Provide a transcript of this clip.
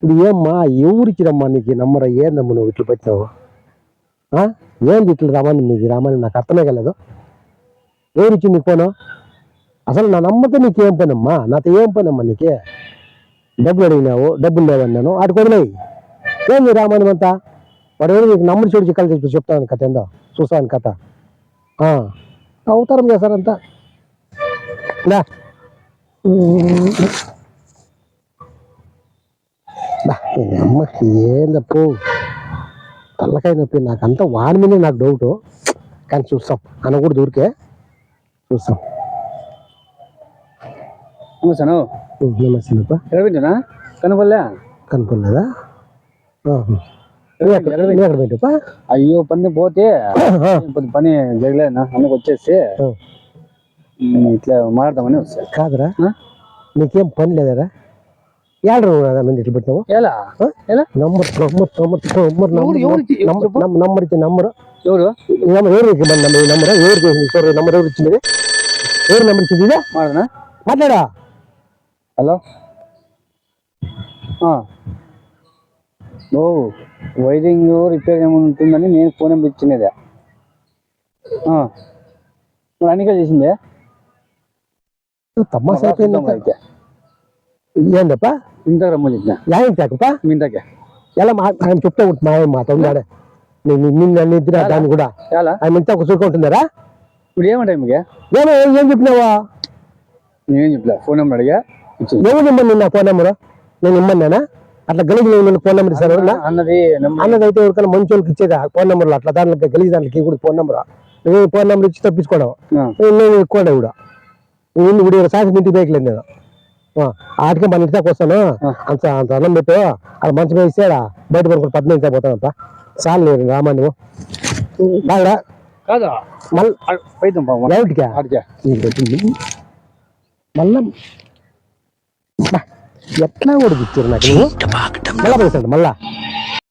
ఇప్పుడు ఏమ్మా ఎవరిచ్చిరమ్మా నీకు నమ్మరా ఏందమ్మా నువ్వు ఇట్లా పెట్టినావు ఏంది ఇట్లా రామాని నీకు రామాని నాకు అర్థమే కలదు ఎవరిచ్చి నీకు పోను అసలు నా నమ్మతో నీకేం పనమ్మా నాతో ఏం పనమ్మా నీకే డబ్బులు అడిగినావు డబ్బులు లేవన్నాను ఆడికి వదిలేయి ఏంది రామాయణం అంతా వాడు ఎవరు నీకు నమ్మడి చూడు చిక్కలు చెప్పి చెప్తాను కథ ఏందో చూస్తాను కథ అవతారం చేస్తారంతా అమ్మ ఏందప్పు తల్లకాయ నొప్పి నాకంతా వాడి మీద నాకు డౌట్ కానీ చూస్తాం అన్న కూడా దూరికే చూస్తాం నమస్తేనా కనపడలే కనపడలేదా ఎక్కడ పెట్టా అయ్యో పని పోతే పని జరగలేదన్నా అందుకు వచ్చేసి ఇట్లా మాట్లాడదామని వస్తా కాదురా నీకేం పని లేదరా ఏడు మంది ఇట్లా పెట్టినావు నంబర్ ఇచ్చి నంబరు ఎవరు ఎవరికి నంబర్ ఎవరికి నంబర్ ఎవరు ఇచ్చింది ఎవరు నంబర్ ఇచ్చింది ఇదే మాట్లాడా హలో ఓ వైరింగ్ రిపేర్ ఏమైనా ఉంటుందని నేను ఫోన్ నెంబర్ ఇచ్చినదే అన్నికే చేసిందే తమాషా అయిపోయింది ఏందప్ప ఇంతకు రమ్మని చెప్పిన ఇంతకప్ప ఇంతకే ఎలా ఆయన చెప్తా ఉంటుంది మా తమ్ముడాడే నిద్ర దాన్ని కూడా ఆయన ఇంత ఒక చుక్క ఉంటుందారా ఇప్పుడు ఏమంటాయి మీకు ఏం చెప్పినావా నేనేం చెప్పలే ఫోన్ నెంబర్ అడిగా ఎవరు ఇమ్మని నా ఫోన్ నెంబరు నేను ఇమ్మన్నానా అట్లా గలీజ్ ఫోన్ నెంబర్ ఇస్తారు అన్నది అయితే ఎవరికైనా మంచి వాళ్ళకి ఇచ్చేదా ఫోన్ నెంబర్లు అట్లా దాంట్లో గలీజ్ దాంట్లోకి కూడా ఫోన్ నెంబర్ నువ్వు ఫోన్ నెంబర్ ఇచ్చి తప్పించుకోవడం నేను ఎక్కువ కూడా ఇప్పుడు సాయంత్రం ఇంటికి బయటలేదు నేను ఆటికే మన ఇంటికి వస్తాను అంత అంత అన్నం పెట్టు అది మంచిగా ఇస్తాడా బయట పడుకుని 15 పోతానంట చాలు లేదు రామా నువ్వు బాగా కాదా మళ్ళా ఎట్లా కూడా ఇచ్చారు నాకు నువ్వు మళ్ళా పోతాడు మళ్ళా